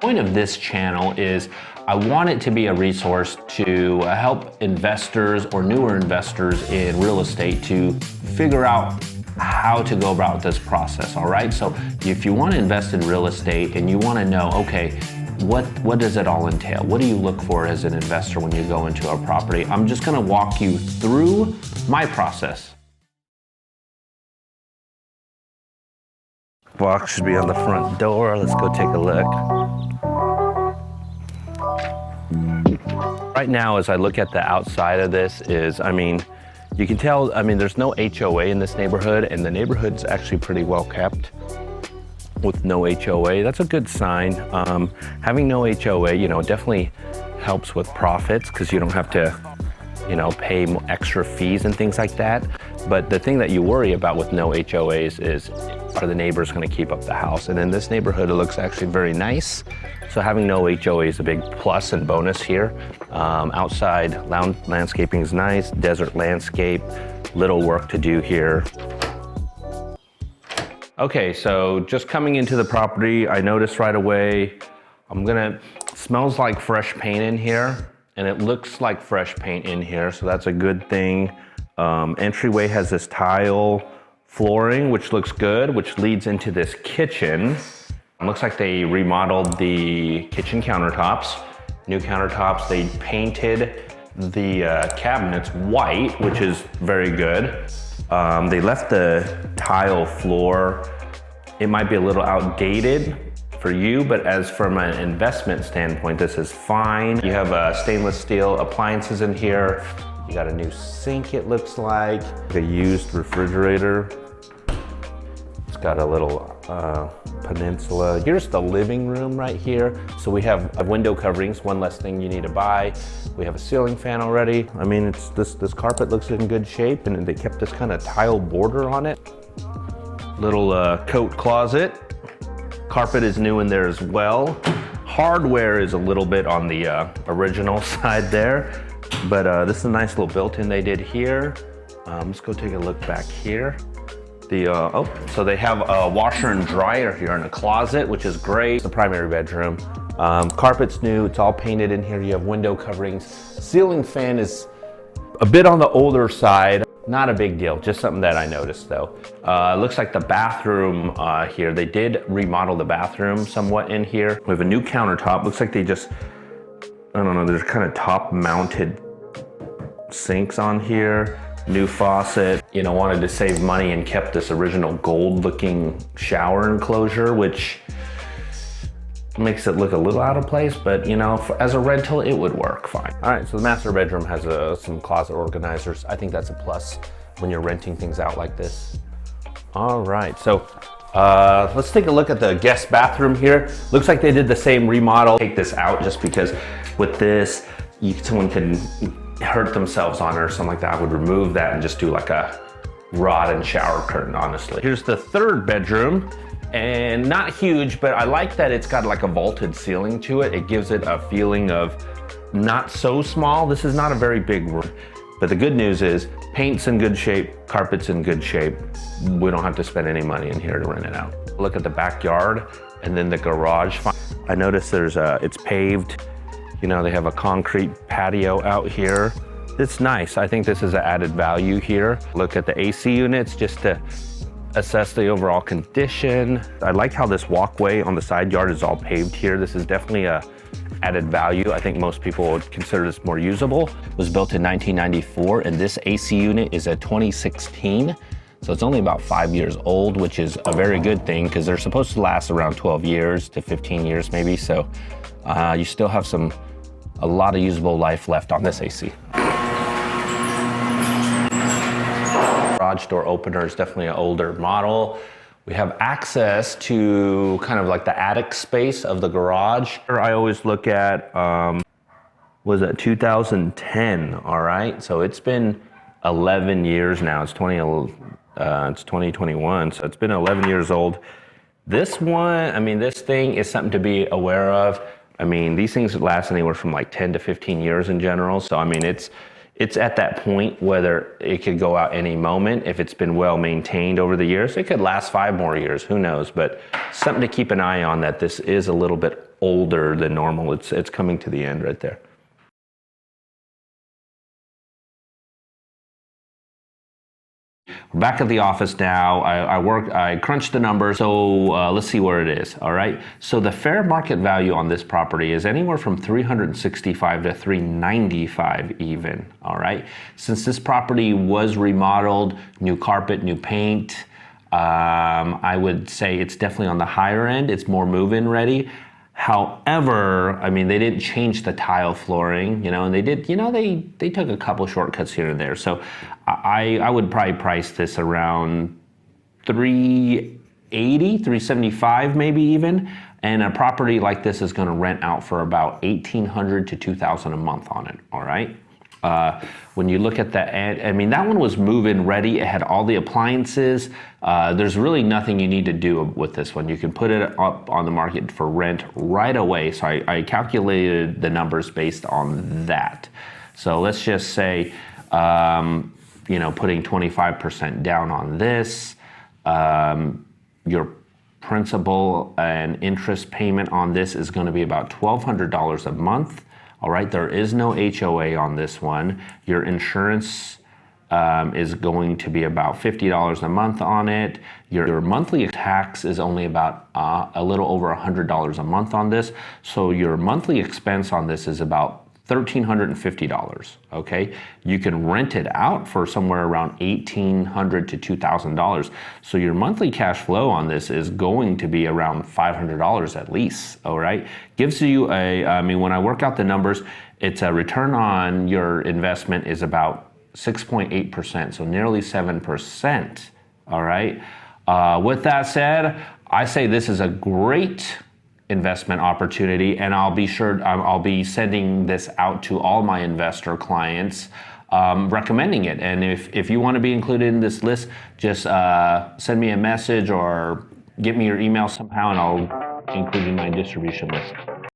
point of this channel is I want it to be a resource to help investors or newer investors in real estate to figure out how to go about this process, all right? So if you want to invest in real estate and you want to know, okay, what does it all entail? What do you look for as an investor when you go into a property? I'm just going to walk you through my process. Box should be on the front door. Let's go take a look. Right now, as I look at the outside of this is, you can tell, there's no HOA in this neighborhood, and the neighborhood's actually pretty well kept with no HOA. That's a good sign. Having no HOA, definitely helps with profits because you don't have to, pay extra fees and things like that. But the thing that you worry about with no HOAs is, are the neighbors going to keep up the house? And in this neighborhood, it looks actually very nice. So having no HOA is a big plus and bonus here. Outside landscaping is nice, desert landscape, little work to do here. Okay, so just coming into the property, I noticed right away, smells like fresh paint in here, and it looks like fresh paint in here, so that's a good thing. Entryway has this tile flooring, which looks good, which leads into this kitchen. It looks like they remodeled the kitchen countertops, new countertops. They painted the cabinets white, which is very good. They left the tile floor. It might be a little outdated for you, but as from an investment standpoint, this is fine. You have stainless steel appliances in here. You got a new sink, it looks like. A used refrigerator. It's got a little peninsula. Here's the living room right here. So we have window coverings, one less thing you need to buy. We have a ceiling fan already. This carpet looks in good shape, and they kept this kind of tile border on it. Little coat closet. Carpet is new in there as well. Hardware is a little bit on the original side there, but this is a nice little built-in they did here. Let's go take a look back here. So they have a washer and dryer here in a closet, which is great. It's the primary bedroom. Carpet's new, it's all painted in here. You have window coverings. Ceiling fan is a bit on the older side. Not a big deal, just something that I noticed though. Looks like the bathroom here, they did remodel the bathroom somewhat in here. We have a new countertop. Looks like they just, I don't know, there's kind of top mounted sinks on here. New faucet, wanted to save money and kept this original gold looking shower enclosure, which makes it look a little out of place, but as a rental, it would work fine. All right, so the master bedroom has some closet organizers. I think that's a plus when you're renting things out like this. All right, so let's take a look at the guest bathroom here. Looks like they did the same remodel. Take this out just because with this, someone can hurt themselves on it or something like that. I would remove that and just do like a rod and shower curtain, honestly. Here's the third bedroom, and not huge, but I like that it's got like a vaulted ceiling to it. It gives it a feeling of not so small. This is not a very big room, but the good news is paint's in good shape, carpet's in good shape. We don't have to spend any money in here to rent it out. Look at the backyard and then the garage. I noticed it's paved. They have a concrete patio out here. It's nice. I think this is an added value here. Look at the AC units just to assess the overall condition. I like how this walkway on the side yard is all paved here. This is definitely a added value. I think most people would consider this more usable. It was built in 1994, and this AC unit is a 2016. So it's only about 5 years old, which is a very good thing because they're supposed to last around 12 years to 15 years maybe. So you still have a lot of usable life left on this AC. Garage door opener is definitely an older model. We have access to kind of like the attic space of the garage. I always look at, was it 2010, all right? So it's been 11 years now. It's 2021, so it's been 11 years old. This one, this thing is something to be aware of. These things last anywhere from like 10 to 15 years in general. So it's at that point whether it could go out any moment. If it's been well maintained over the years, it could last 5 more years, who knows? But something to keep an eye on, that this is a little bit older than normal. It's coming to the end right there. We're back at the office now. I crunched the numbers, so let's see where it is, all right? So the fair market value on this property is anywhere from 365 to 395 even, all right? Since this property was remodeled, new carpet, new paint, I would say it's definitely on the higher end. It's more move-in ready. However, I mean, they didn't change the tile flooring, and they did, they took a couple shortcuts here and there. So I would probably price this around 380, 375 maybe even. And a property like this is gonna rent out for about 1,800 to 2,000 a month on it, all right? When you look at that, I mean, that one was move-in ready. It had all the appliances. There's really nothing you need to do with this one. You can put it up on the market for rent right away. So I calculated the numbers based on that. So let's just say, putting 25% down on this, your principal and interest payment on this is going to be about $1,200 a month. All right, there is no HOA on this one. Your insurance is going to be about $50 a month on it. Your monthly tax is only about a little over $100 a month on this. So your monthly expense on this is about $1,350, okay? You can rent it out for somewhere around $1,800 to $2,000. So your monthly cash flow on this is going to be around $500 at least, all right? Gives you when I work out the numbers, it's a return on your investment is about 6.8%, so nearly 7%, all right? With that said, I say this is a great investment opportunity, and I'll be sending this out to all my investor clients, recommending it. And if you want to be included in this list, just send me a message or give me your email somehow, and I'll include you in my distribution list.